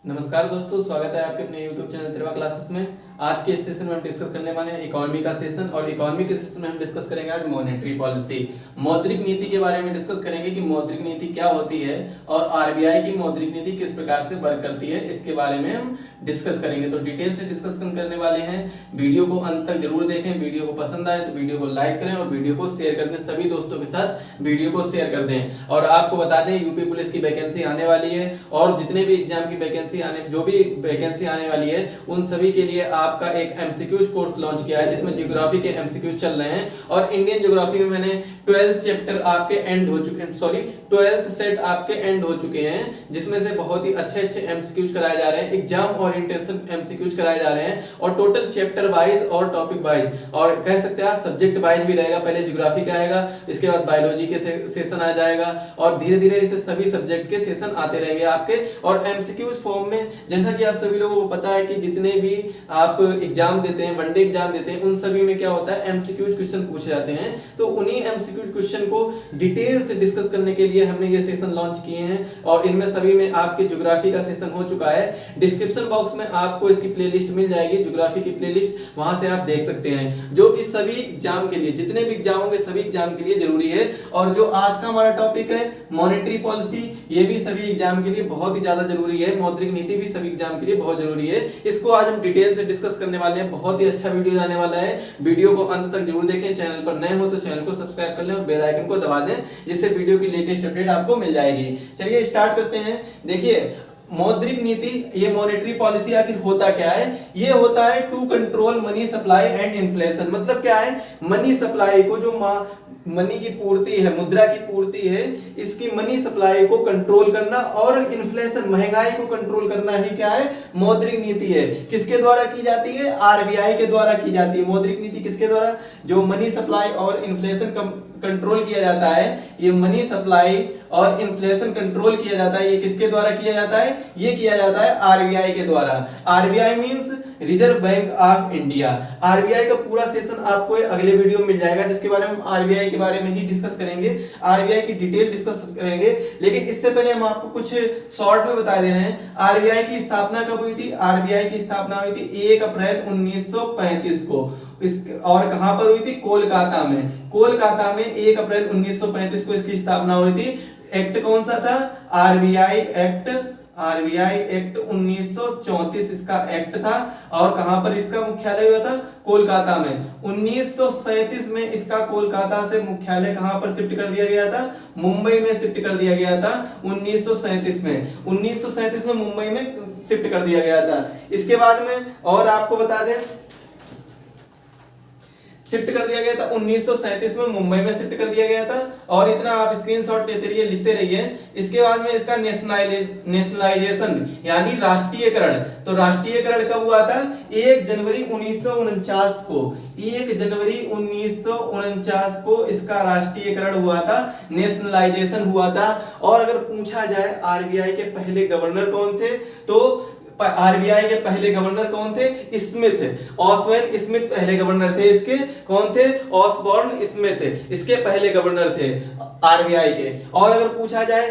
नमस्कार दोस्तों, स्वागत है आपके अपने YouTube चैनल त्रिवा क्लासेस में। आज के इस सेशन में हम डिस्कस करने वाले हैं इकोनॉमी का सेशन, और इकोनॉमी के सेशन में हम डिस्कस करेंगे आज मॉनेटरी पॉलिसी, मौद्रिक नीति के बारे में डिस्कस करेंगे कि मौद्रिक नीति क्या होती है और आरबीआई की मौद्रिक नीति किस प्रकार से वर्क करती है, इसके बारे में हम डिस्कस करेंगे। तो डिटेल से डिस्कशन करने वाले हैं। वीडियो को अंत तक जरूर देखें। वीडियो को पसंद आए तो वीडियो को लाइक करें और वीडियो को शेयर कर दें, सभी दोस्तों के साथ वीडियो को शेयर कर दें। और आपको बता दें, यूपी पुलिस की वैकेंसी आने वाली है और जितने भी एग्जाम की वैकेंसी आने वाली है उन सभी के लिए आपका एक एमसीक्यूज कोर्स लॉन्च किया है, जिसमें ज्योग्राफी के एमसीक्यूज चल रहे हैं। और इंडियन ज्योग्राफी में मैंने 12th चैप्टर आपके एंड हो चुके हैं, 12th सेट आपके एंड हो चुके हैं, जिसमें से बहुत ही अच्छे एमसीक्यूज कराए जा रहे हैं, एग्जाम ओरिएंटेशन एमसीक्यूज कराए जा रहे हैं। और टोटल चैप्टर वाइज और टॉपिक वाइज, और कह सकते हैं सब्जेक्ट वाइज भी रहेगा। पहले ज्योग्राफी का आएगा, इसके बाद बायोलॉजी के सेशन आ जाएगा, और धीरे धीरे इसे सभी सब्जेक्ट के सेशन आते रहेंगे आपके। और एमसीक्यूज फॉर्म में, जैसा कि आप सभी लोगों को पता है कि जितने भी आप एग्जाम देते हैं, वनडे एग्जाम देते हैं, उन सभी में क्या होता है, एमसीक्यूज क्वेश्चन पूछे जाते हैं। तो उन्हीं एमसीक्यूज क्वेश्चन को डिटेल से डिस्कस करने के लिए हमने ये सेशन लॉन्च किए हैं, और इनमें सभी में आपके ज्योग्राफी का सेशन हो चुका है। डिस्क्रिप्शन बॉक्स में आपको इसकी प्लेलिस्ट मिल जाएगी, ज्योग्राफी की प्लेलिस्ट, वहां से आप देख सकते हैं, जो कि सभी एग्जाम के लिए, जितने भी एग्जाम होंगे सभी एग्जाम के लिए जरूरी है। और जो आज का हमारा टॉपिक है मॉनेटरी पॉलिसी, ये भी सभी एग्जाम के लिए बहुत ही ज्यादा जरूरी है। मौद्रिक नीति भी सभी एग्जाम के लिए बहुत जरूरी है। इसको आज हम डिटेल से डिस्कस करने वाले हैं। बहुत ही अच्छा वीडियो जाने वाला है, वीडियो को अंत तक जरूर देखें। चैनल पर नए हो तो चैनल को सब्सक्राइब कर लें और बेल आइकन को दबा दें, जिससे वीडियो की लेटेस्ट अपडेट आपको मिल जाएगी। चलिए स्टार्ट करते हैं। देखिए, मौद्रिक नीति, ये मॉनेटरी पॉलिसी आखिर होता क्या है? ये होता है to control money supply and inflation. मतलब क्या है, मनी सप्लाई को, जो मनी की पूर्ति है, मुद्रा की पूर्ति है, इसकी मनी सप्लाई को कंट्रोल करना, और इन्फ्लेशन, महंगाई को कंट्रोल करना ही क्या है, मौद्रिक नीति है। किसके द्वारा की जाती है? आरबीआई के द्वारा की जाती है। मौद्रिक नीति किसके द्वारा? जो मनी सप्लाई और इन्फ्लेशन कंट्रोल किया जाता है, ये मनी सप्लाई और इन्फ्लेशन कंट्रोल किया जाता है, ये किसके द्वारा किया जाता है? ये किया जाता है आरबीआई के द्वारा। RBI means reserve bank of India. RBI का पूरा सेशन आपको अगले वीडियो में मिल जाएगा, जिसके बारे में हम आरबीआई के बारे में ही डिस्कस करेंगे, आरबीआई की डिटेल डिस्कस करेंगे। लेकिन इससे पहले हम आपको कुछ शॉर्ट में बता दे रहे हैं, आरबीआई की स्थापना कब हुई थी? आरबीआई की स्थापना हुई थी 1 अप्रैल 1935 को। और कहां पर हुई थी? कोलकाता में। कोलकाता में 1 अप्रैल 1935 को इसकी स्थापना हुई थी। एक्ट कौन सा था? आरबीआई एक्ट 1934 इसका एक्ट था। और कहां पर इसका मुख्यालय हुआ था? कोलकाता में। 1937 में इसका कोलकाता से मुख्यालय कहां पर शिफ्ट कर दिया गया था? मुंबई में शिफ्ट कर दिया गया था 1937 में। 1937 में मुंबई में शिफ्ट कर दिया गया था। इसके बाद में और आपको बता दें, शिफ्ट कर दिया गया था 1937 में, मुंबई में शिफ्ट कर दिया गया था। और इतना आप स्क्रीनशॉट लेते रहिए, लिखते रहिए। इसके बाद में इसका नेशनलाइजेशन यानी राष्ट्रीयकरण। तो राष्ट्रीयकरण कब हुआ था? 1 जनवरी 1949 को। 1 जनवरी 1949 को इसका राष्ट्रीयकरण हुआ था, नेशनलाइजेशन हुआ था। और अगर पूछा जाए आरबीआई के पहले गवर्नर कौन थे, तो आरबीआई के पहले गवर्नर कौन थे? स्मिथ, ऑसवेन स्मिथ पहले गवर्नर थे इसके। कौन थे? ऑसबॉर्न स्मिथ इसके पहले गवर्नर थे आरबीआई के। और अगर पूछा जाए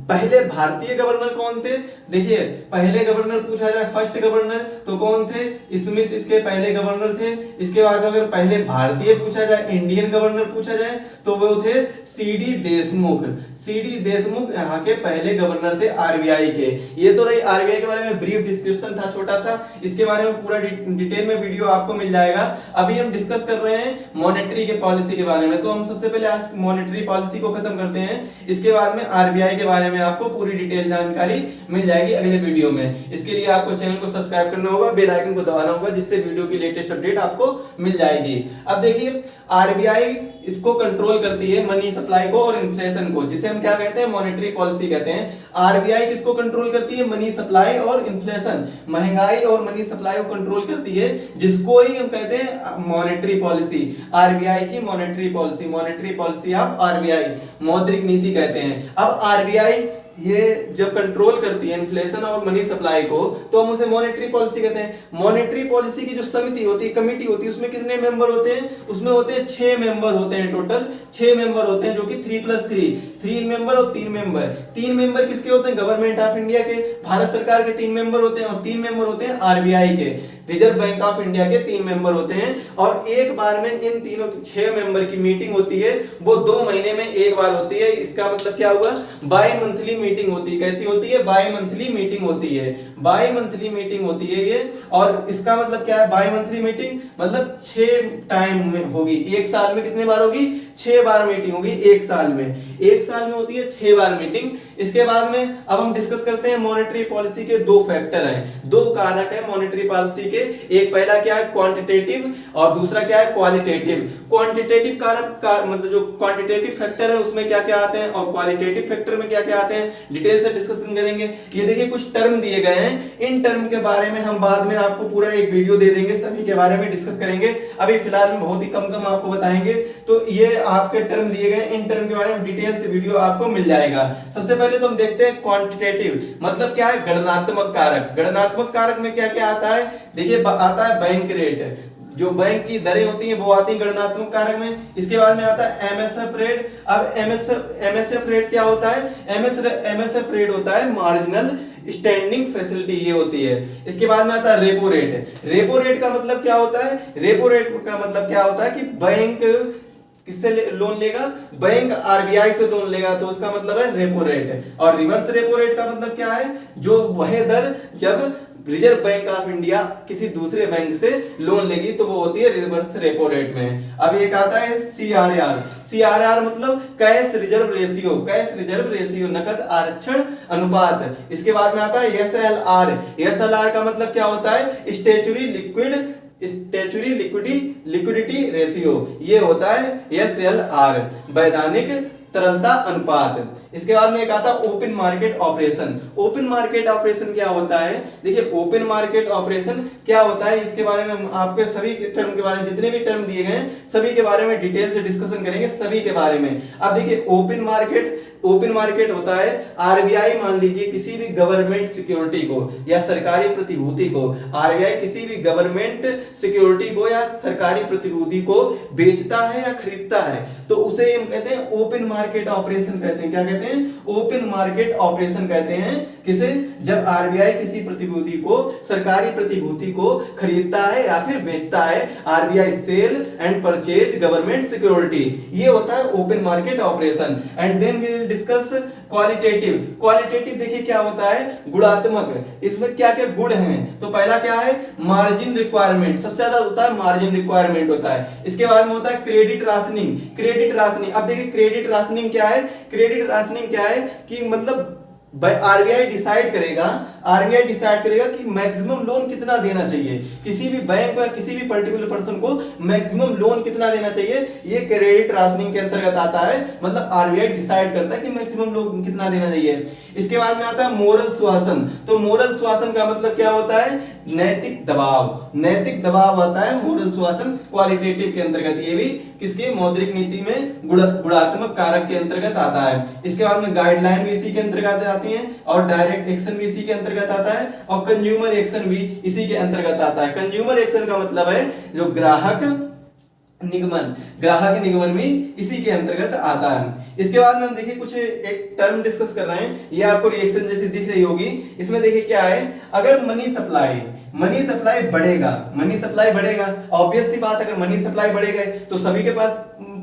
पहले भारतीय गवर्नर कौन थे, देखिए पहले गवर्नर पूछा जाए, फर्स्ट गवर्नर, तो कौन थे? स्मिथ इसके पहले गवर्नर थे। इसके बाद अगर पहले भारतीय पूछा जाए, इंडियन गवर्नर पूछा जाए, तो वो थे सीडी देशमुख। सीडी देशमुख यहाँ के पहले गवर्नर थे आरबीआई के। ये तो रही आरबीआई के बारे में ब्रीफ डिस्क्रिप्शन था छोटा सा, इसके बारे में पूरा डिटेल में वीडियो आपको मिल जाएगा। अभी हम डिस्कस कर रहे हैं मॉनेटरी के पॉलिसी के बारे में। तो हम सबसे पहले आज मॉनेटरी पॉलिसी को खत्म करते हैं, इसके बाद में आरबीआई के बारे में आपको पूरी डिटेल जानकारी मिल जाएगी अगले वीडियो में। इसके लिए आपको चैनल को सब्सक्राइब करना होगा, बेल आइकन को दबाना होगा, जिससे वीडियो की लेटेस्ट अपडेट आपको मिल जाएगी। अब देखिए, आरबीआई इसको कंट्रोल करती है, मनी सप्लाई को और इन्फ्लेशन को, जिसे हम क्या कहते हैं? मॉनेटरी पॉलिसी कहते हैं। आरबीआई किसको कंट्रोल करती है? मनी सप्लाई और इन्फ्लेशन, महंगाई और मनी सप्लाई को कंट्रोल करती है, जिसको ही हम कहते हैं मॉनेटरी पॉलिसी। आरबीआई की monetary policy, monetary policy of RBI, मौद्रिक नीति कहते हैं। अब आरबीआई ये जब कंट्रोल करती है इन्फ्लेशन और मनी सप्लाई को, तो हम उसे मॉनेटरी पॉलिसी कहते हैं। मॉनेटरी पॉलिसी की जो समिति होती है, कमिटी होती है, उसमें कितने मेंबर होते हैं? उसमें होते हैं 6 मेंबर होते हैं, टोटल 6 मेंबर होते हैं, जो कि 3+3, 3 मेंबर और 3 मेंबर। 3 मेंबर किसके होते हैं? गवर्नमेंट ऑफ इंडिया के, भारत सरकार के 3 मेंबर होते हैं, और 3 मेंबर होते हैं आरबीआई के, रिजर्व बैंक ऑफ इंडिया के 3 मेंबर होते हैं। और एक बार में इन तीनों 6 मेंबर की मीटिंग होती है, वो 2 महीने में एक बार होती है। इसका मतलब क्या हुआ? बाई मंथली मीटिंग होती है। कैसी होती है? बाई मंथली मीटिंग होती है, बाई मंथली मीटिंग होती है ये। और इसका मतलब क्या है? बाई मंथली मीटिंग मतलब 6 टाइम में होगी, एक साल में कितने बार होगी? 6 बार मीटिंग होगी एक साल में, एक साल में होती है 6 बार मीटिंग। इसके बाद में अब हम डिस्कस करते हैं मॉनेटरी पॉलिसी के 2 फैक्टर हैं, 2 कारक है मॉनेटरी पॉलिसी के। एक पहला क्या है? क्वांटिटेटिव, और दूसरा क्या है? क्वालिटेटिव। क्वांटिटेटिव कारक मतलब जो क्वांटिटेटिव फैक्टर है उसमें क्या क्या आते हैं, और क्वालिटेटिव फैक्टर में क्या क्या आते हैं, डिटेल से डिस्कशन करेंगे। ये देखिए कुछ टर्म दिए गए हैं, इन टर्म के बारे में हम बाद में आपको पूरा एक वीडियो दे देंगे, सभी के बारे में डिस्कस करेंगे। अभी फिलहाल में बहुत ही कम आपको बताएंगे। तो ये आपके टर्म दिए गए, इन टर्म के बारे में डिटेल से वीडियो आपको मिल जाएगा। सबसे पहले तो हम देखते हैं क्वांटिटेटिव मतलब क्या है? गणनात्मक कारक। गणनात्मक कारक में क्या क्या आता है? देखिए आता है बैंक रेट, जो बैंक की दरें होती हैं वो आती हैं गणनात्मक कारक में। इसके बाद में आता है एमएसएफ रेट। अब एमएसएफ रेट क्या होता है? एमएसएफ रेट होता है मार्जिनल स्टैंडिंग फैसिलिटी, ये होती है। इसके बाद में आता है रेपो रेट। रेपो रेट का मतलब क्या होता है? रेपो रेट का मतलब क्या होता है कि बैंक किससे लोन लेगा? बैंक आरबीआई से लोन लेगा, तो उसका मतलब है रेपो रेट। और रिवर्स रेपो रेट का मतलब क्या है? जो वह दर जब रिजर्व बैंक ऑफ इंडिया किसी दूसरे बैंक से लोन लेगी तो वो होती है रिवर्स रेपो रेट में। अब एक आता है सीआरआर। सीआरआर मतलब cash reserve ratio, cash reserve ratio, नकद आरक्षण अनुपात। इसके बाद में आता है एसएलआर। एसएलआर का मतलब क्या होता है? स्टैच्यूरी लिक्विडिटी रेशियो, ये होता है एसएलआर, वैधानिक तरलता अनुपात। इसके बाद में एक आता है open market operation. Open market operation क्या होता है? देखिए ओपन मार्केट ऑपरेशन क्या होता है, इसके बारे में हम आपके सभी टर्म के बारे में, जितने भी टर्म दिए गए हैं सभी के बारे में डिटेल से डिस्कशन करेंगे, सभी के बारे में। अब देखिए ओपन मार्केट होता है, आरबीआई मान लीजिए किसी भी गवर्नमेंट सिक्योरिटी को या सरकारी प्रतिभूति को, आरबीआई किसी भी गवर्नमेंट सिक्योरिटी को या सरकारी प्रतिभूति को बेचता है या खरीदता है, तो उसे हम कहते हैं ओपन मार्केट ऑपरेशन कहते हैं। क्या कहते हैं? ओपन मार्केट ऑपरेशन कहते हैं किसे? जब आरबीआई किसी प्रतिभूति को, सरकारी प्रतिभूति को खरीदता है या फिर बेचता है। RBI sell and purchase government security, ये होता है open market operation. And then we will discuss qualitative. Qualitative देखिए क्या होता है? गुणात्मक। इसमें क्या क्या गुण हैं? तो पहला क्या है? मार्जिन रिक्वायरमेंट, सबसे ज्यादा होता है मार्जिन रिक्वायरमेंट होता है। इसके बाद में होता है क्रेडिट राशनिंग। क्रेडिट राशनिंग, अब देखिए क्रेडिट राशनिंग क्या है? क्रेडिट राशनिंग क्या है कि मतलब आरबीआई डिसाइड करेगा कि मैक्सिमम लोन कितना देना चाहिए, किसी भी बैंक या किसी भी पर्टिकुलर पर्सन को मैक्सिमम लोन कितना देना चाहिए, ये क्रेडिट राशनिंग के अंतर्गत आता है। मतलब आरबीआई डिसाइड करता है कि मैक्सिमम लोन कितना देना चाहिए। इसके बाद में आता है मोरल सुशासन। तो मोरल सुशासन का मतलब क्या होता है? नैतिक दबाव। नैतिक दबाव आता है मोरल सुशासन क्वालिटेटिव के अंतर्गत। ये भी किसके? मौद्रिक नीति में गुणात्मक कारक के अंतर्गत आता है। इसके बाद में गाइडलाइन भी इसी के अंतर्गत आती है, और डायरेक्ट एक्शन भी इसी के अंतर्गत आता है, और कंज्यूमर एक्शन भी इसी के अंतर्गत आता है। कंज्यूमर एक्शन का मतलब है जो ग्राहक निगमन भी इसी के अंतर्गत आता है। इसके बाद में हम देखिए कुछ एक टर्म डिस्कस कर रहे हैं, ये आपको रिएक्शन जैसी दिख रही होगी। इसमें देखिए क्या है? अगर मनी सप्लाई बढ़ेगा, ऑब्वियस सी बात, अगर मनी सप्लाई बढ़ेगा तो सभी के पास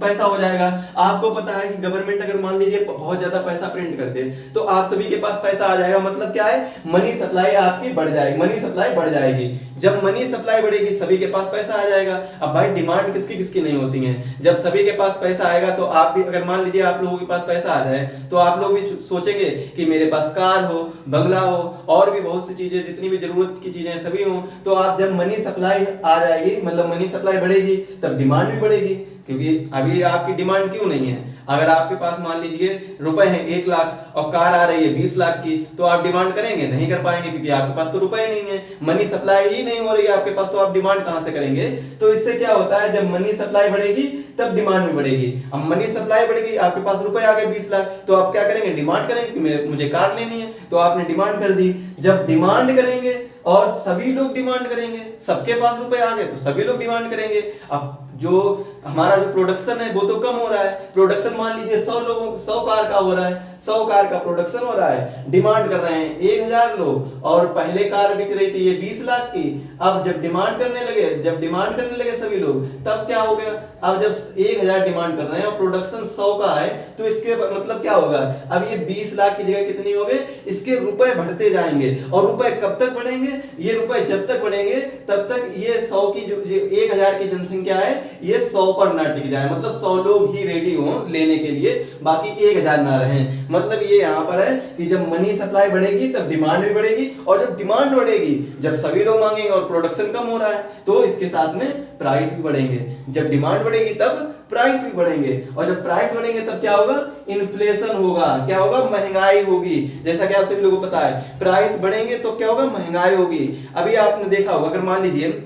पैसा हो जाएगा। आपको पता है कि गवर्नमेंट अगर मान लीजिए बहुत ज्यादा पैसा प्रिंट कर दे तो आप सभी के पास पैसा आ जाएगा। मतलब क्या है? मनी सप्लाई आपकी बढ़ जाएगी, मनी सप्लाई बढ़ जाएगी। जब मनी सप्लाई बढ़ेगी सभी के पास पैसा आ जाएगा। अब भाई डिमांड किसकी नहीं होती है? जब सभी के पास पैसा आएगा तो आप भी, अगर मान लीजिए आप लोगों के पास पैसा आ जाए तो आप लोग भी सोचेंगे कि मेरे पास कार हो, बंगला हो, और भी बहुत सी चीजें, जितनी भी जरूरत की चीजें सभी हो। तो आप जब मनी सप्लाई आ जाएगी, मतलब मनी सप्लाई बढ़ेगी, तब डिमांड भी बढ़ेगी। क्योंकि अभी आपकी डिमांड क्यों नहीं है? अगर आपके पास मान लीजिए रुपए हैं 1 लाख और कार आ रही है 20 लाख की, तो आप डिमांड करेंगे? नहीं कर पाएंगे, क्योंकि आपके पास तो रुपए नहीं है, मनी सप्लाई ही नहीं हो रही है आपके पास, तो आप डिमांड कहां से करेंगे? तो इससे क्या होता है, जब मनी सप्लाई बढ़ेगी तब डिमांड भी बढ़ेगी। अब मनी सप्लाई बढ़ेगी, आपके पास रुपए आ गए 20 लाख, तो आप क्या करेंगे? डिमांड करेंगे कि मुझे कार लेनी है, तो आपने डिमांड कर दी। जब डिमांड करेंगे और सभी लोग डिमांड करेंगे, सबके पास रुपए आ गए तो सभी लोग डिमांड करेंगे। अब जो हमारा जो प्रोडक्शन है वो तो कम हो रहा है, प्रोडक्शन मान लीजिए 100 कार का हो रहा है, 100 कार का प्रोडक्शन हो रहा है, डिमांड कर रहे हैं 1000 लोग, और पहले कार बिक रही थी ये 20 लाख की। अब जब डिमांड करने लगे सभी लोग, तब क्या हो गया? अब जब 1000 डिमांड कर रहे हैं और प्रोडक्शन 100 का है, तो इसके मतलब क्या होगा? अब ये 20 लाख की जगह कितनी हो गए? इसके रुपए बढ़ते जाएंगे। और रुपए कब तक बढ़ेंगे? ये रुपए जब तक बढ़ेंगे तब तक ये 100 की जो 1000 की जनसंख्या है ये 100 पर ना टिक जाए, मतलब 100 लोग ही रेडी हो लेने के लिए, बाकी 1000 ना रहे। मतलब ये यहाँ पर है कि जब मनी सप्लाई बढ़ेगी तब डिमांड भी बढ़ेगी, और जब डिमांड बढ़ेगी, जब सभी लोग मांगेंगे और प्रोडक्शन कम हो रहा है, तो इसके साथ में प्राइस भी बढ़ेंगे। जब डिमांड बढ़ेगी तब प्राइस भी बढ़ेंगे, और जब प्राइस बढ़ेंगे तब क्या होगा? इन्फ्लेशन होगा। क्या होगा? महंगाई होगी। जैसा कि आप सभी लोगों को पता है, प्राइस बढ़ेंगे तो क्या होगा? महंगाई होगी। अभी आपने देखा होगा, अगर मान लीजिए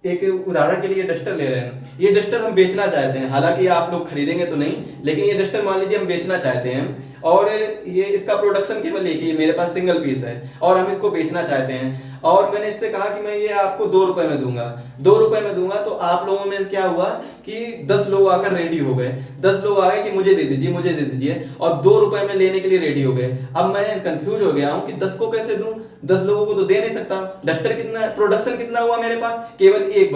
एक उदाहरण के लिए डस्टर ले रहे हैं, ये डस्टर हम बेचना चाहते हैं, हालांकि आप लोग खरीदेंगे तो नहीं, लेकिन ये डस्टर मान लीजिए हम बेचना चाहते हैं, और ये इसका प्रोडक्शन केवल एक ही, मेरे पास सिंगल पीस है और हम इसको बेचना चाहते हैं, और मैंने इससे कहा कि मैं ये आपको 2 रुपए में दूंगा, 2 रुपए में दूंगा। तो आप लोगों में क्या हुआ कि 10 लोग आकर रेडी हो गए, 10 लोग आ गए कि मुझे दे दीजिए, और 2 रुपए में लेने के लिए रेडी हो गए। अब मैं कंफ्यूज हो गया हूं कि 10 को कैसे दूं, 10 लोगों को तो दे नहीं सकता। डस्टर कितना प्रोडक्शन कितना हुआ मेरे पास? केवल एक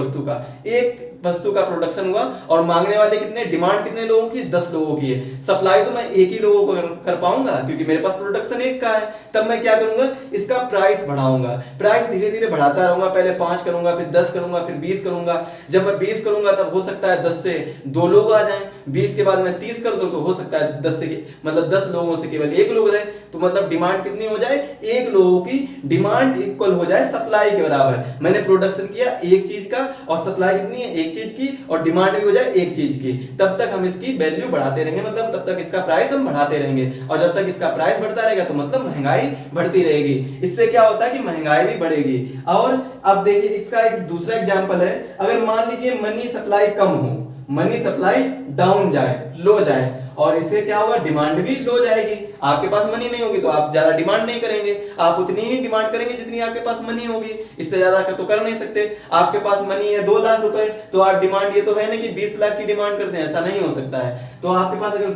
वस्तु का प्रोडक्शन हुआ, और मांगने वाले कितने, डिमांड कितने लोगों की? 10 लोगों की है। सप्लाई तो मैं एक ही लोगों को कर पाऊंगा, क्योंकि मेरे पास प्रोडक्शन एक का है। तब मैं क्या करूंगा? इसका प्राइस बढ़ाऊंगा, प्राइस धीरे धीरे बढ़ाता रहूंगा, पहले 5 करूंगा, फिर 10 करूंगा, फिर 20 करूंगा। जब मैं 20 करूंगा तब हो सकता है 10 से 2 लोग आ जाएं, 20 के बाद मैं 30 कर दूं तो हो सकता है 10 से मतलब 10 लोगों से केवल 1 लोग रहे, तो मतलब डिमांड कितनी हो जाए? 1 लोगों की डिमांड इक्वल हो जाए सप्लाई के बराबर। मैंने प्रोडक्शन किया एक चीज का और सप्लाई कितनी है? एक चीज की, और डिमांड भी हो जाए एक चीज की, तब तक हम इसकी वैल्यू बढ़ाते रहेंगे, मतलब तब तक इसका प्राइस हम बढ़ाते रहेंगे, और जब तक इसका प्राइस बढ़ता रहेगा तो मतलब महंगाई बढ़ती रहेगी। इससे क्या होता है कि महंगाई भी बढ़ेगी। और अब देखिए इसका एक दूसरा एग्जांपल है, अगर मान लीजिए मनी सप्लाई कम हो, मनी सप्लाई डाउन जाए, लो जाए, और इससे क्या होगा? डिमांड भी लो जाएगी। आपके पास मनी नहीं होगी तो आप ज्यादा डिमांड नहीं करेंगे, आप उतनी ही डिमांड करेंगे जितनी आपके पास मनी होगी, इससे ज्यादा तो कर नहीं सकते। आपके पास मनी है 2 लाख रुपए, तो आप डिमांड, ये तो है ना कि 20 लाख की डिमांड करते हैं, ऐसा नहीं हो सकता है। तो आपके पास अगर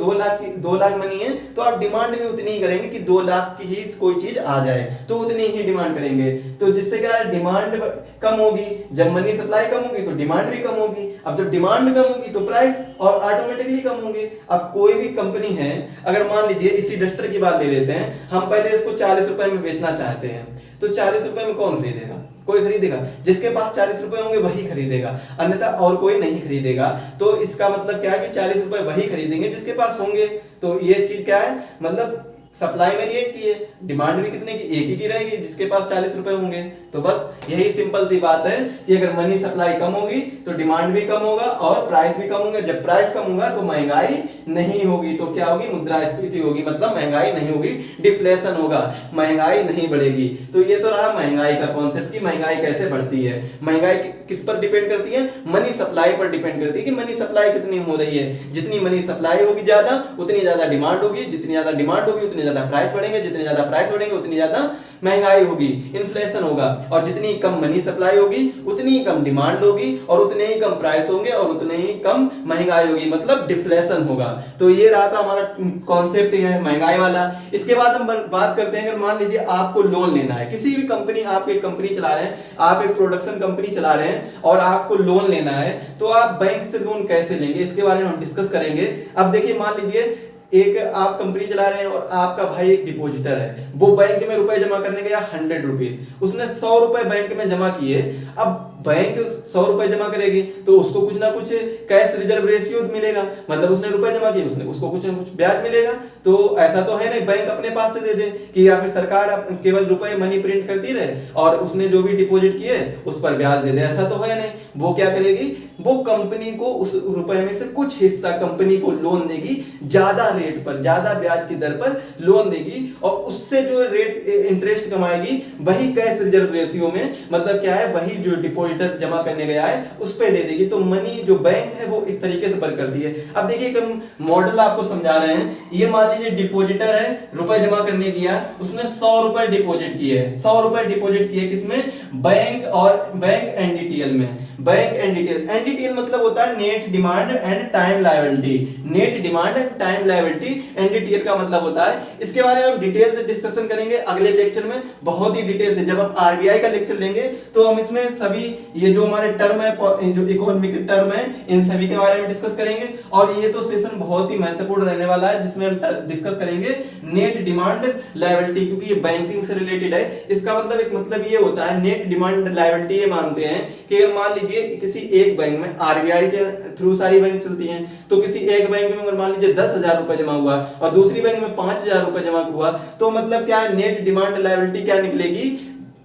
2 लाख मनी है तो आप डिमांड भी उतनी ही करेंगे कि 2 लाख की ही कोई चीज आ जाए, तो उतनी ही डिमांड करेंगे। तो जिससे क्या है? डिमांड कम होगी, जब मनी सप्लाई कम होगी तो डिमांड भी कम होगी, अब जब डिमांड कम होगी तो प्राइस और ऑटोमेटिकली कम होंगे। अब कोई भी कंपनी है, अगर मान लीजिए इसी डस्टर की बात ले लेते हैं, हम पहले इसको 40 रुपए में बेचना चाहते हैं, तो 40 रुपए में कौन खरीदेगा? कोई खरीदेगा? जिसके पास 40 रुपए होंगे वही खरीदेगा, अन्यथा और कोई नहीं खरीदेगा। तो इसका मतलब क्या है कि 40 रुपए वही खरीदेंगे जिसके पास होंगे। तो ये चीज क्या है? मतलब सप्लाई मेरी एक की है, डिमांड भी कितने की? एक ही की रहेगी, जिसके पास 40 रुपए होंगे। तो बस यही सिंपल सी बात है कि अगर मनी सप्लाई कम होगी तो डिमांड भी कम होगा और प्राइस भी कम होगा। जब प्राइस कम होगा तो महंगाई नहीं होगी, तो क्या होगी? मुद्रास्फीति होगी, मतलब महंगाई नहीं होगी, डिफ्लेशन होगा, महंगाई नहीं बढ़ेगी। तो ये तो रहा महंगाई का कॉन्सेप्ट कि महंगाई कैसे बढ़ती है। महंगाई किस पर डिपेंड करती है? मनी सप्लाई पर डिपेंड करती है कि मनी सप्लाई कितनी हो रही है। जितनी मनी सप्लाई होगी ज्यादा, उतनी ज्यादा डिमांड होगी, जितनी ज्यादा डिमांड होगी उतनी ज्यादा प्राइस बढ़ेंगे, जितने ज्यादा प्राइस बढ़ेंगे उतनी ज्यादा महंगाई होगी, इन्फ्लेशन होगा। और जितनी कम मनी सप्लाई होगी उतनी ही कम डिमांड होगी, और उतने ही कम प्राइस होंगे, और उतने ही कम महंगाई होगी, मतलब डिफ्लेशन होगा। तो ये रहा था हमारा कॉन्सेप्ट है महंगाई वाला। इसके बाद हम बात करते हैं, अगर मान लीजिए आपको लोन लेना है, किसी भी कंपनी, आप एक कंपनी चला रहे हैं, आप एक प्रोडक्शन कंपनी चला रहे हैं और आपको लोन लेना है, तो आप बैंक से लोन कैसे लेंगे इसके बारे में हम डिस्कस करेंगे। अब देखिए, मान लीजिए एक आप कंपनी चला रहे हैं और आपका भाई एक डिपॉजिटर है, वो बैंक में रुपए जमा करने गया 100 रुपीज, उसने 100 रुपए बैंक में जमा किए। अब बैंक 100 रुपए जमा करेगी तो उसको कुछ ना कुछ कैश रिजर्व रेशियो मिलेगा, मतलब उसने रुपए जमा किए, उसको कुछ ना कुछ ब्याज मिलेगा। तो ऐसा तो है नहीं बैंक अपने पास से दे दे कि या फिर सरकार केवल रुपए मनी प्रिंट करती रहे और उसने जो भी डिपॉजिट किए उस पर ब्याज दे दे, ऐसा तो है नहीं। वो क्या करेगी, वो कंपनी को उस रुपए में से कुछ हिस्सा कंपनी को लोन देगी, ज्यादा रेट पर, ज्यादा ब्याज की दर पर लोन देगी, और उससे जो रेट इंटरेस्ट कमाएगी वही कैश रिजर्व रेशियो में, मतलब क्या है, वही जो डिपॉजिटर जमा करने गया है उस पे दे देगी। तो मनी जो बैंक है वो इस तरीके से वर्क करती है। अब देखिए एक हम मॉडल आपको समझा रहे हैं। ये मान लीजिए डिपॉजिटर है, रुपए जमा करने गया, उसने 100 रुपए डिपॉजिट किए, 100 रुपए डिपॉजिट किए किसमें, बैंक और बैंक एनडीटीएल में। बैंक एनडीटीएल, एनडीटीएल मतलब होता है net demand and time liability, net demand and time liability NDTL का मतलब होता है। इसके बारे में हम डिटेल से डिस्कशन करेंगे अगले लेक्चर में, बहुत ही डिटेल से। जब हम आरबीआई का लेक्चर लेंगे तो हम इसमें सभी ये जो हमारे टर्म है, जो इकोनॉमिक टर्म है, इन सभी के बारे में डिस्कस करेंगे। और ये तो सेशन बहुत ही महत्वपूर्ण रहने वाला है, जिसमें हम डिस्कस करेंगे नेट डिमांड लायबिलिटी, क्योंकि ये बैंकिंग से रिलेटेड है। इसका मतलब एक मतलब ये होता है, नेट डिमांड लायबिलिटी ये मानते हैं कि मान लीजिए किसी एक बैंक में, आरबीआई के थ्रू सारी बैंक चलती हैं, तो किसी एक बैंक में अगर मान लीजिए 10,000 रुपए जमा हुआ और दूसरी बैंक में 5,000 रुपए जमा हुआ, तो मतलब क्या है, नेट डिमांड लायबिलिटी क्या निकलेगी,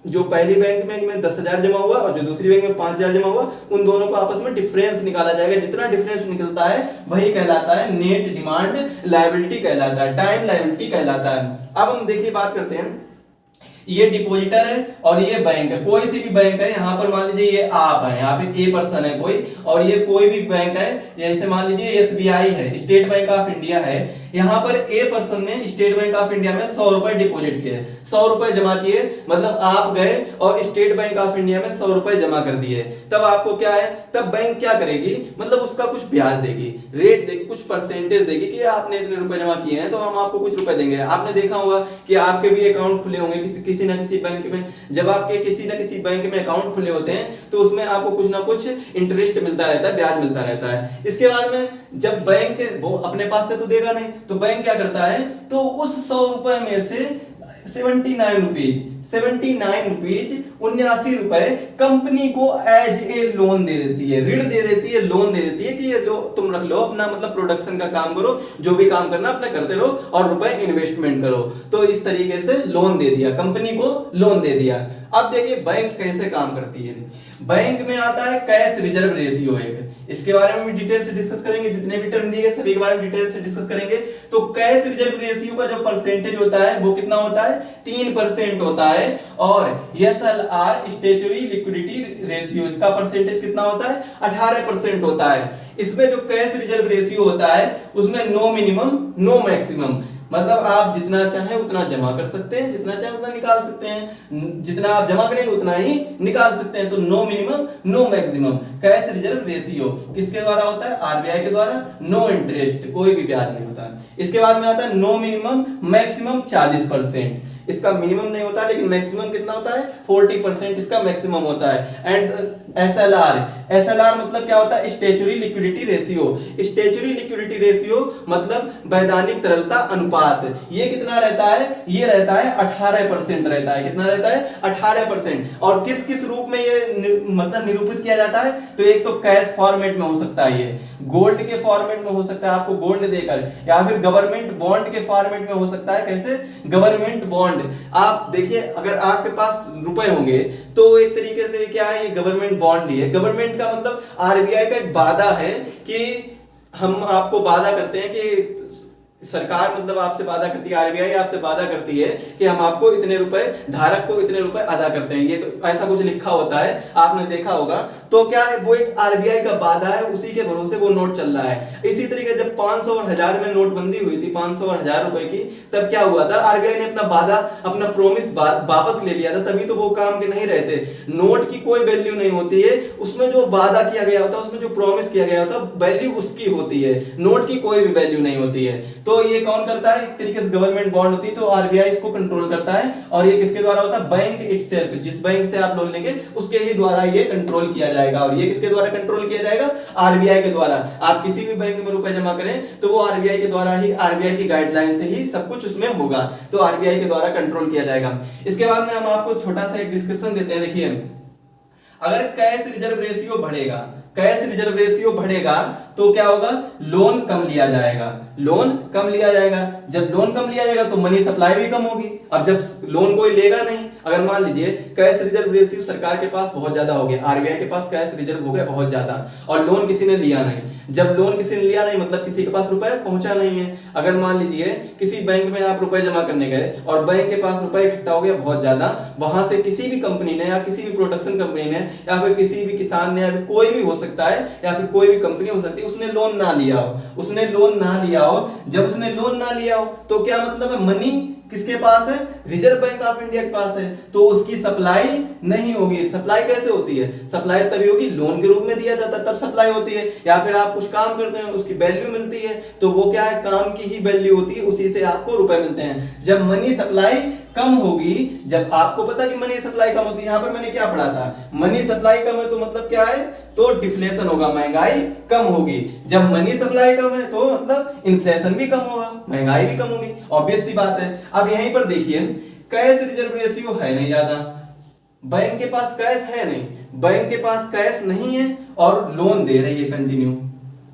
जो पहली बैंक में 10,000 जमा हुआ और जो दूसरी बैंक में 5,000 जमा हुआ, उन दोनों को आपस में डिफरेंस निकाला जाएगा। जितना डिफरेंस निकलता है वही कहलाता है नेट डिमांड लायबिलिटी कहलाता है, टाइम लायबिलिटी कहलाता है। अब हम देखिए बात करते हैं, ये डिपॉजिटर है और ये बैंक है, कोई सी भी बैंक है। यहाँ पर मान लीजिए ये आप है, यहाँ पे ए पर्सन है कोई, और ये कोई भी बैंक है, जैसे मान लीजिए एसबीआई है, स्टेट बैंक ऑफ इंडिया है। यहाँ पर ए पर्सन ने स्टेट बैंक ऑफ इंडिया में 100 रुपए डिपॉजिट किए, 100 रुपए जमा किए, मतलब आप गए और स्टेट बैंक ऑफ इंडिया में 100 रुपए जमा कर दिए। तब आपको क्या है, तब बैंक क्या करेगी, मतलब उसका कुछ ब्याज देगी, रेट देगी, कुछ परसेंटेज देगी कि आपने इतने रुपए जमा किए हैं तो हम आपको कुछ रुपए देंगे। आपने देखा होगा कि आपके भी अकाउंट खुले होंगे किसी ना किसी बैंक में। जब आपके किसी ना किसी बैंक में अकाउंट खुले होते हैं तो उसमें आपको कुछ ना कुछ इंटरेस्ट मिलता रहता है, ब्याज मिलता रहता है। इसके बाद में जब बैंक वो अपने पास से तो देगा नहीं, तो बैंक क्या करता है, तो उस 100 रुपए में से 79 रुपीज 79 रुपए कंपनी को एज ए लोन दे देती है, ऋण दे देती है, लोन दे देती है कि ये लो तुम रख लो, अपना मतलब प्रोडक्शन का काम करो, जो भी काम करना अपना करते रहो और रुपए इन्वेस्टमेंट करो। तो इस तरीके से लोन दे दिया, कंपनी को लोन दे दिया। अब देखिए बैंक कैसे काम करती है। बैंक में आता है कैश रिजर्व रेशियो एक, इसके बारे में भी डिटेल से डिस्कस करेंगे, जितने भी टर्म दिए सभी के बारे में डिटेल से डिस्कस करेंगे। तो कैश रिजर्व रेशियो का जो परसेंटेज होता है वो कितना होता है, 3% होता है। और एसएलआर स्टैट्यूटरी लिक्विडिटी रेशियो, इसका परसेंटेज कितना होता है, 18% होता है। इसमें जो कैश रिजर्व रेशियो होता है उसमें नो मिनिमम नो मैक्सिमम, मतलब आप जितना चाहे उतना जमा कर सकते हैं, जितना चाहे उतना निकाल सकते हैं, जितना आप जमा करेंगे उतना ही निकाल सकते हैं। तो no minimum no maximum cash reserve ratio किसके द्वारा होता है, आरबीआई के द्वारा। नो इंटरेस्ट, कोई भी ब्याज नहीं होता। इसके बाद में आता है नो मिनिमम मैक्सिमम 40%, इसका मिनिमम नहीं होता लेकिन मैक्सिमम कितना होता है, 40% इसका मैक्सिमम होता है। एंड एसएलआर, एसएलआर मतलब क्या होता है, statutory liquidity ratio. Statutory liquidity ratio मतलब वैधानिक तरलता अनुपात, ये कितना रहता है, ये रहता है 18% रहता है। कितना रहता है, 18%। और किस किस रूप में ये मतलब निरूपित किया जाता है, तो एक तो कैश फॉर्मेट में हो सकता है, ये गोल्ड के फॉर्मेट में हो सकता है, आपको गोल्ड देकर, या फिर गवर्नमेंट बॉन्ड के फॉर्मेट में हो सकता है। कैसे, गवर्नमेंट बॉन्ड। आप देखिए अगर आपके पास रुपए होंगे तो एक तरीके से क्या है, ये गवर्नमेंट बॉन्ड ही है। गवर्नमेंट का मतलब आरबीआई का एक वादा है कि हम आपको वादा करते हैं कि सरकार मतलब आपसे वादा करती है, आरबीआई आपसे वादा करती है कि हम आपको इतने रुपए, धारक को इतने रुपए अदा करते हैं। ये तो ऐसा कुछ लिखा होता है, आपने देखा होगा। तो क्या है, वो एक आरबीआई का वादा है, उसी के भरोसे वो नोट चल रहा है। इसी तरीके जब 500 और 1000 में नोटबंदी हुई थी, 500 और 1000 रुपए की, तब क्या हुआ था, आरबीआई ने अपना वादा, अपना प्रोमिस वापस ले लिया था, तभी तो वो काम के नहीं रहते। नोट की कोई वैल्यू नहीं होती है, उसमें जो वादा किया गया होता है, उसमें जो प्रॉमिस किया गया होता है, वैल्यू उसकी होती है, नोट की कोई भी वैल्यू नहीं होती है। तो ये कौन करता है, एक तरीके से गवर्नमेंट बॉन्ड होती है, तो आरबीआई इसको कंट्रोल करता है। और ये किसके द्वारा होता है, बैंक इटसेल्फ, जिस बैंक से आप लोन लेंगे उसके ही द्वारा ये कंट्रोल किया जाएगा। और ये किसके द्वारा कंट्रोल किया जाएगा, आरबीआई के द्वारा। आप किसी भी बैंक में रुपए जमा करें तो वो आरबीआई के द्वारा ही, आरबीआई की गाइडलाइन से ही सब कुछ उसमें होगा, तो आरबीआई के द्वारा कंट्रोल किया जाएगा। इसके बाद में हम आपको छोटा सा एक डिस्क्रिप्शन देते हैं। देखिए, अगर कैश रिजर्व रेशियो बढ़ेगा, कैश रिजर्व रेशियो बढ़ेगा तो क्या होगा, लोन कम लिया जाएगा, लोन कम लिया जाएगा। जब लोन कम लिया जाएगा तो मनी सप्लाई भी कम होगी। अब जब लोन कोई लेगा नहीं, अगर मान लीजिए कैश रिजर्व रेशियो सरकार के पास बहुत ज्यादा हो गया, आरबीआई के पास कैश रिजर्व हो गया बहुत ज्यादा, और लोन किसी ने लिया नहीं। जब लोन किसी ने लिया नहीं मतलब किसी के पास रुपए पहुंचा नहीं है। अगर मान लीजिए किसी बैंक में आप रुपए जमा करने गए और बैंक के पास रुपए इकट्ठा हो गया बहुत ज्यादा, वहां से किसी भी कंपनी ने या किसी भी प्रोडक्शन कंपनी ने या फिर किसी भी किसान ने या फिर कोई भी हो सकता है या फिर कोई भी कंपनी हो सकती है, उसने लोन ना लिया हो, उसने लोन ना लिया हो। जब उसने लोन ना लिया हो तो क्या मतलब है, मनी किसके पास है, रिजर्व बैंक ऑफ इंडिया के पास है, तो उसकी सप्लाई नहीं होगी। सप्लाई कैसे होती है, सप्लाई तभी होगी लोन के रूप में दिया जाता है तब सप्लाई होती है, या फिर आप कुछ काम करते हैं उसकी वैल्यू मिलती है, तो वो क्या है, काम की ही वैल्यू होती है, उसी से आपको रुपए मिलते हैं। जब मनी सप्लाई कम होगी, जब आपको पता कि मनी सप्लाई कम होती है, यहां पर मैंने क्या पढ़ा था, मनी सप्लाई कम है तो मतलब क्या है, तो डिफ्लेशन होगा, महंगाई कम होगी। जब मनी सप्लाई कम है तो मतलब इन्फ्लेशन भी कम होगा, महंगाई भी कम होगी, ऑब्वियस सी बात है। अब यहीं पर देखिए कैश रिजर्व रेशियो है नहीं ज्यादा, बैंक के पास कैश है नहीं, बैंक के पास कैश नहीं है और लोन दे रही है कंटिन्यू,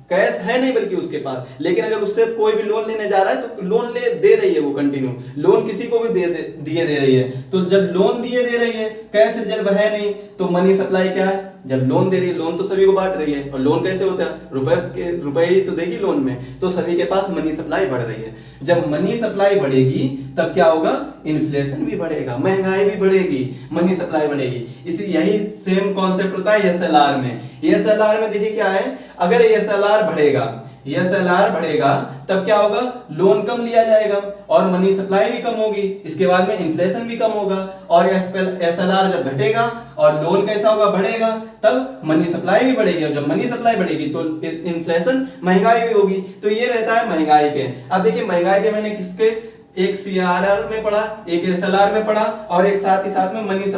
कैश है नहीं बल्कि उसके पास, लेकिन अगर उससे कोई भी लोन लेने जा रहा है तो लोन ले दे रही है वो कंटिन्यू, लोन किसी को भी दिए दे रही है। तो जब लोन दिए दे रही है, कैश रिजर्व है नहीं, तो मनी सप्लाई क्या है, जब लोन दे रही है, लोन तो सभी को बांट रही है, और लोन कैसे होता है, रुपए ही तो देगी लोन में, तो सभी के पास मनी सप्लाई बढ़ रही है। जब मनी सप्लाई बढ़ेगी तब क्या होगा, इन्फ्लेशन भी बढ़ेगा, महंगाई भी बढ़ेगी, मनी सप्लाई बढ़ेगी। इसी यही सेम कॉन्सेप्ट होता है एसएलआर में। एसएलआर में देखिए क्या है, अगर एसएलआर बढ़ेगा, एसएलआर बढ़ेगा तब क्या होगा, लोन कम लिया जाएगा और मनी सप्लाई भी कम होगी, इसके बाद में इन्फ्लेशन भी कम होगा, और एसएलआर जब घटेगा और लोन कैसा होगा, बढ़ेगा, तब मनी सप्लाई भी बढ़ेगी, और जब मनी सप्लाई बढ़ेगी तो इन्फ्लेशन, महंगाई भी होगी। तो ये रहता है महंगाई के। अब देखिए महंगाई के मैंने किसके, एक सीआरआर में पढ़ा, एक एसएलआर में पढ़ा, और एक साथ ही साथ में मनी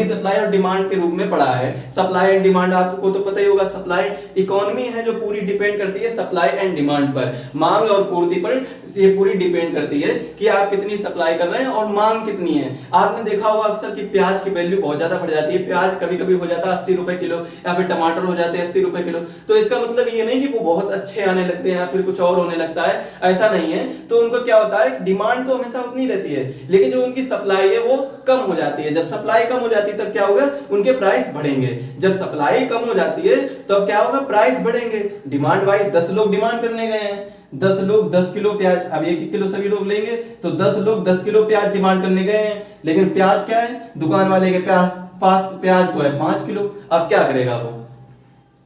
सप्लाई और डिमांड के रूप में पढ़ा है। सप्लाई एंड डिमांड आपको तो पता ही होगा, सप्लाई इकोनॉमी है जो पूरी डिपेंड करती है सप्लाई एंड डिमांड पर, मांग और पूर्ति पर ये पूरी डिपेंड करती है कि आप कितनी सप्लाई कर रहे हैं और मांग कितनी है। आपने देखा होगा अक्सर कि प्याज की वैल्यू बहुत ज्यादा बढ़ जाती है, प्याज कभी कभी हो जाता है 80 रुपए किलो, या फिर टमाटर हो जाते हैं 80 रुपए किलो। तो इसका मतलब ये नहीं कि वो बहुत अच्छे आने लगते हैं या फिर कुछ और होने लगता है, ऐसा नहीं है। तो उनको क्या होता है, डिमांड तो हमेशा उतनी रहती है, लेकिन जो उनकी सप्लाई है वो कम हो जाती है। जब सप्लाई कम हो जाती है तब क्या होगा, उनके प्राइस बढ़ेंगे। जब सप्लाई कम हो जाती है तब क्या होगा, प्राइस बढ़ेंगे। डिमांड वाइज 10 लोग डिमांड करने गए हैं, 10 लोग 10 किलो प्याज, अब 1 किलो सभी लोग लेंगे, तो 10 लोग 10 किलो प्याज डिमांड करने गए हैं, लेकिन प्याज क्या है, दुकान वाले के पास प्याज तो है 5 किलो। अब क्या करेगा वो,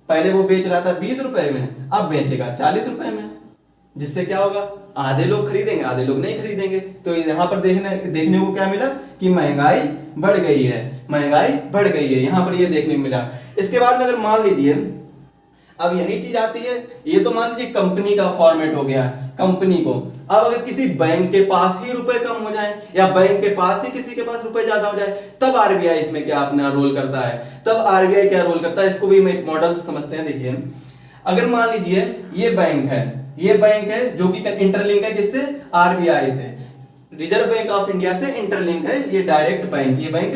पहले वो बेच रहा था 20 रुपए में, अब बेचेगा 40 रुपए में, जिससे क्या होगा, आधे लोग खरीदेंगे आधे लोग नहीं खरीदेंगे। तो यहाँ पर देखने को क्या मिला कि महंगाई बढ़ गई है, महंगाई बढ़ गई है, यहाँ पर ये देखने को मिला। इसके बाद में अगर मान लीजिए अब यही चीज आती है, ये तो मान लीजिए कंपनी का फॉर्मेट हो गया, कंपनी को। अब अगर किसी बैंक के पास ही रुपए कम हो जाए या बैंक के पास ही किसी के पास रुपए ज्यादा हो जाए, तब आरबीआई इसमें क्या अपना रोल करता है, तब आरबीआई क्या रोल करता है, इसको भी हम एक मॉडल से समझते हैं। देखिए अगर मान लीजिए ये बैंक है, ये बैंक है जो कि इंटरलिंक है किससे, आरबीआई से, रिजर्व बैंक ऑफ इंडिया से इंटरलिंक है, ये डायरेक्ट बैंक, ये bank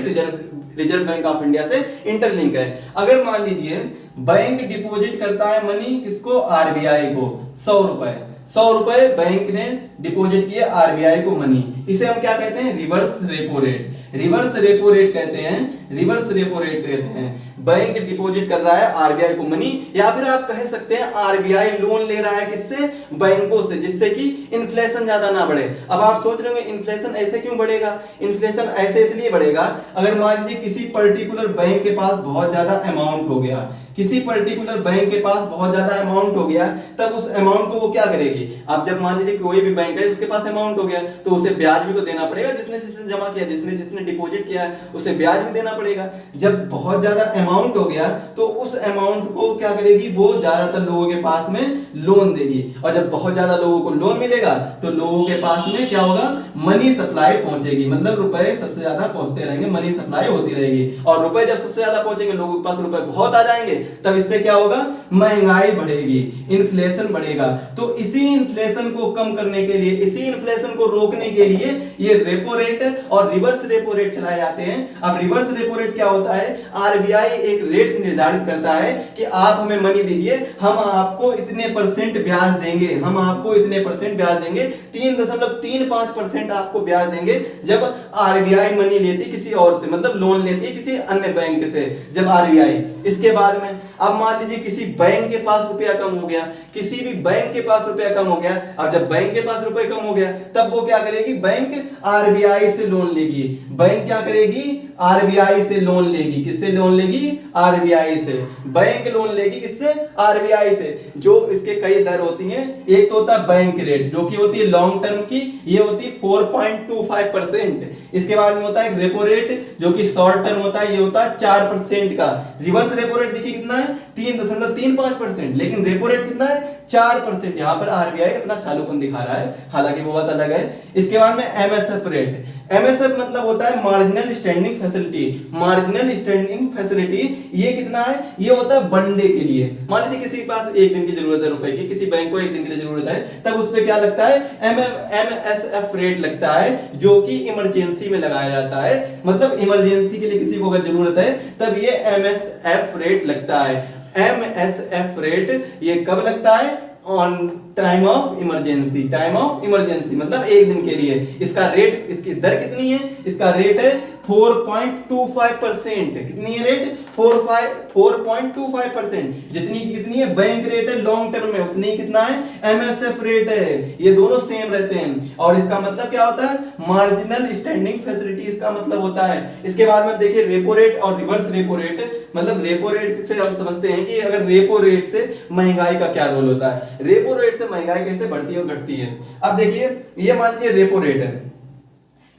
reserve bank of India से इंटरलिंक है। अगर मान लीजिए बैंक डिपॉजिट करता है मनी किसको, आरबीआई को, 100 रुपए बैंक ने डिपॉजिट किए आरबीआई को मनी, इसे हम क्या कहते हैं, reverse repo rate, reverse repo rate कहते हैं, रिवर्स रेपो रेट कहते हैं। बैंक डिपॉजिट कर रहा है आरबीआई को मनी, या फिर आप कह सकते हैं आरबीआई लोन ले रहा है किससे, बैंकों से, जिससे कि इन्फ्लेशन ज्यादा ना बढ़े। अब आप सोच रहे होंगे इन्फ्लेशन ऐसे क्यों बढ़ेगा, इन्फ्लेशन ऐसे इसलिए बढ़ेगा, अगर मान लीजिए किसी पर्टिकुलर बैंक के पास बहुत ज्यादा अमाउंट हो गया, किसी पर्टिकुलर बैंक के पास बहुत ज्यादा अमाउंट हो गया, तब उस अमाउंट को वो क्या करेगी, अब जब मान लीजिए कोई भी बैंक है उसके पास अमाउंट हो गया, तो उसे ब्याज भी तो देना पड़ेगा, जिसने जमा किया, जिसने डिपॉजिट किया है उसे ब्याज भी देना पड़ेगा। जब बहुत ज्यादा अमाउंट हो गया तो उस अमाउंट को क्या करेगी, वो ज्यादातर लोगों के पास में लोन देगी, और जब बहुत ज्यादा लोगों को लोन मिलेगा तो लोगों के पास में क्या होगा, मनी सप्लाई पहुंचेगी, मतलब रुपए सबसे ज्यादा पहुंचते रहेंगे, मनी सप्लाई होती रहेगी, और रुपए जब सबसे ज्यादा पहुंचेंगे, लोगों के पास रुपए बहुत आ जाएंगे, तब इससे क्या होगा, महंगाई बढ़ेगी, इन्फ्लेशन बढ़ेगा। तो इसी इन्फ्लेशन को कम करने के लिए, इसी इन्फ्लेशन को रोकने के लिए ये रेपो रेट और रिवर्स रेपो रेपो रेट चलाए जाते हैं। अब रिवर्स रेपो रेट क्या होता है, आरबीआई एक रेट निर्धारित करता है कि आप हमें मनी दीजिए, हम आपको इतने परसेंट ब्याज देंगे, हम आपको इतने परसेंट ब्याज देंगे, 3.35% आपको ब्याज देंगे जब आरबीआई मनी लेती किसी और से, मतलब लोन लेती है किसी अन्य बैंक से जब आरबीआई। इसके बाद में अब मान लीजिए किसी बैंक के पास रुपया कम हो गया, किसी भी बैंक के पास रुपया कम हो गया। अब जब बैंक के पास रुपए कम हो गया तब वो क्या करेगी, बैंक आरबीआई से लोन लेगी। बैंक क्या करेगी, आरबीआई से लोन लेगी। किससे लोन लेगी, आरबीआई से। बैंक लोन लेगी किससे, आरबीआई से। जो इसके कई दर होती हैं, एक तो होता है बैंक रेट जो कि होती है लॉन्ग टर्म की, ये होती है 4.25%। इसके बाद में होता है रेपो रेट जो कि शॉर्ट टर्म होता है, ये होता है 4% का। रिवर्स रेपो रेट देखिए कितना है, 3.35%, लेकिन रेपो रेट कितना है, 4%। यहां पर आरबीआई अपना चालूपन दिखा रहा है, हालांकि वो बात अलग है। इसके बाद में एमएसएफ रेट, एमएसएफ मतलब होता है marginal standing facility. Marginal standing facility ये कितना है, ये होता है वनडे के लिए। मान लीजिए किसी के पास एक दिन की जरूरत है रुपए की, किसी बैंक को एक दिन के लिए जरूरत है, तब उस पे क्या लगता है, एमएसएफ रेट लगता है जो कि इमरजेंसी में लगाया जाता है। मतलब इमरजेंसी के लिए किसी को अगर जरूरत है तब ये एमएसएफ रेट लगता है। एमएसएफ रेट ये कब लगता है, on time of emergency. Time of emergency मतलब एक दिन के लिए। इसका रेट, इसकी दर कितनी है, इसका रेट है 4.25%। कितनी है रेट, 4.25%। जितनी कितनी है बैंक रेट है लॉन्ग टर्म में, उतनी कितना है एमएसएफ रेट है। ये दोनों सेम रहते हैं। और इसका मतलब क्या होता है, मार्जिनल स्टैंडिंग फैसिलिटी इसका मतलब होता है। इसके बाद में देखिए रेपो रेट और रिवर्स रेपो रेट। मतलब रेपो रेट से हम समझते हैं कि अगर रेपो रेट से महंगाई का क्या रोल होता है, रेपो रेट से महंगाई कैसे बढ़ती है और घटती है। अब देखिए ये मान लीजिए रेपो रेट है,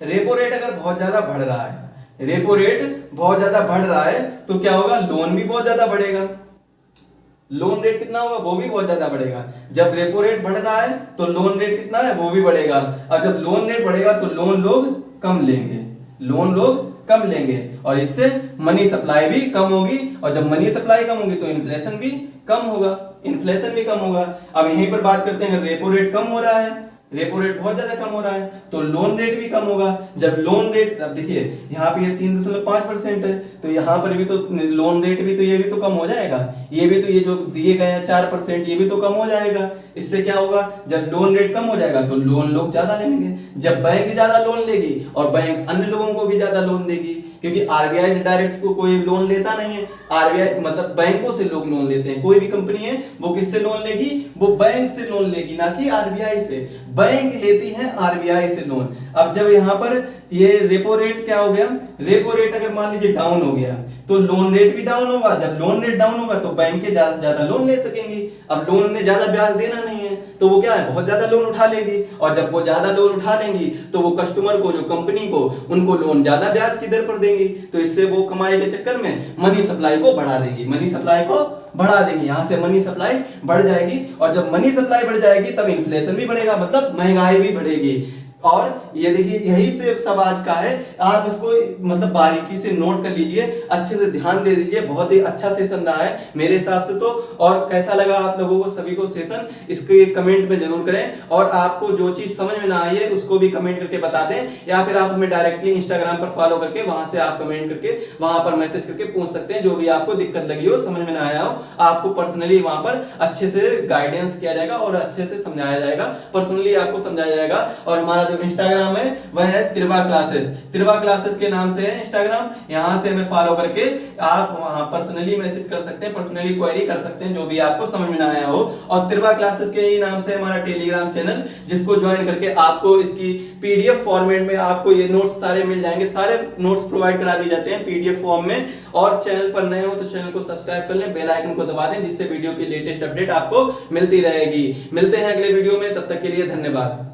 रेपो रेट अगर बहुत ज्यादा बढ़ रहा है, रेपो रेट बहुत ज्यादा बढ़ रहा है तो क्या होगा, लोन भी बहुत ज्यादा बढ़ेगा। लोन रेट कितना होगा, वो भी बहुत ज्यादा बढ़ेगा। जब रेपो रेट बढ़ रहा है तो लोन रेट कितना है, वो भी बढ़ेगा। और जब लोन रेट बढ़ेगा तो लोन लोग कम लेंगे, लोन लोग कम लेंगे और इससे मनी सप्लाई भी कम होगी। और जब मनी सप्लाई कम होगी तो इन्फ्लेशन भी कम होगा, इन्फ्लेशन भी कम होगा। अब यहीं पर बात करते हैं, रेपो रेट कम हो रहा है, रेपो रेट बहुत ज्यादा कम हो रहा है तो लोन रेट भी कम होगा। जब लोन रेट, अब देखिए यहाँ पे ये 3.5% है तो यहाँ पर भी तो लोन रेट भी तो ये भी तो कम हो जाएगा, ये भी तो ये जो दिए गए हैं 4% ये भी तो कम हो जाएगा। इससे क्या होगा, जब लोन रेट कम हो जाएगा तो लोन लोग ज्यादा लेंगे। जब बैंक ज्यादा लोन लेगी और बैंक अन्य लोगों को भी ज्यादा लोन देगी, क्योंकि आरबीआई से डायरेक्ट को कोई लोन लेता नहीं है, आरबीआई मतलब बैंकों से लोग लोन लेते हैं। कोई भी कंपनी है वो किससे लोन लेगी, वो बैंक से लोन लेगी, ना कि आरबीआई से। बैंक लेती है आरबीआई से लोन। अब जब यहाँ पर ये रेपो रेट क्या हो गया, रेपो रेट अगर मान लीजिए डाउन हो गया तो लोन रेट भी डाउन होगा। जब लोन रेट डाउन होगा तो बैंक के ज्यादा ज्यादा लोन ले सकेंगी। अब लोन ने ज्यादा ब्याज देना नहीं है तो वो क्या है, बहुत ज्यादा लोन उठा लेंगी। और जब वो ज्यादा लोन उठा लेंगी तो वो कस्टमर को, जो कंपनी को, उनको लोन ज्यादा ब्याज की दर पर देंगी। तो इससे वो कमाई के चक्कर में मनी सप्लाई को बढ़ा देगी, मनी सप्लाई को बढ़ा देंगी। यहाँ से मनी सप्लाई बढ़ जाएगी और जब मनी सप्लाई बढ़ जाएगी तब इन्फ्लेशन भी बढ़ेगा, मतलब महंगाई भी बढ़ेगी। और ये देखिए यही से सब आज का है। आप इसको मतलब बारीकी से नोट कर लीजिए, अच्छे से ध्यान दे दीजिए। बहुत ही अच्छा सेशन रहा है मेरे हिसाब से तो। और कैसा लगा आप लोगों को सभी को सेशन, इसके कमेंट में जरूर करें। और आपको जो चीज समझ में ना आई है उसको भी कमेंट करके बता दें, या फिर आप हमें डायरेक्टली इंस्टाग्राम पर फॉलो करके वहां से आप कमेंट करके वहां पर मैसेज करके पूछ सकते हैं। जो भी आपको दिक्कत लगी हो, समझ में ना आया हो, आपको पर्सनली वहां पर अच्छे से गाइडेंस किया जाएगा और अच्छे से समझाया जाएगा, पर्सनली आपको समझाया जाएगा। और हमारा इंस्टाग्राम है वह है त्रिवा क्लासेस, त्रिवा क्लासेस के नाम से है इंस्टाग्राम। यहां से हमें फॉलो करके आप वहां पर्सनली मैसेज कर सकते हैं, पर्सनली क्वेरी कर सकते हैं, जो भी आपको समझ में ना आया हो। और त्रिवा क्लासेस के ही नाम से हमारा टेलीग्राम चैनल, जिसको ज्वाइन करके आपको इसकी पीडीएफ फॉर्मेट में आपको ये नोट्स सारे मिल जाएंगे। सारे नोट्स प्रोवाइड करा दिए जाते हैं पीडीएफ फॉर्म में। और चैनल पर नए हो तो चैनल को सब्सक्राइब कर लें, बेल आइकन को दबा दें, जिससे वीडियो की लेटेस्ट अपडेट आपको मिलती रहेगी। मिलते हैं अगले वीडियो में, तब तक के लिए धन्यवाद।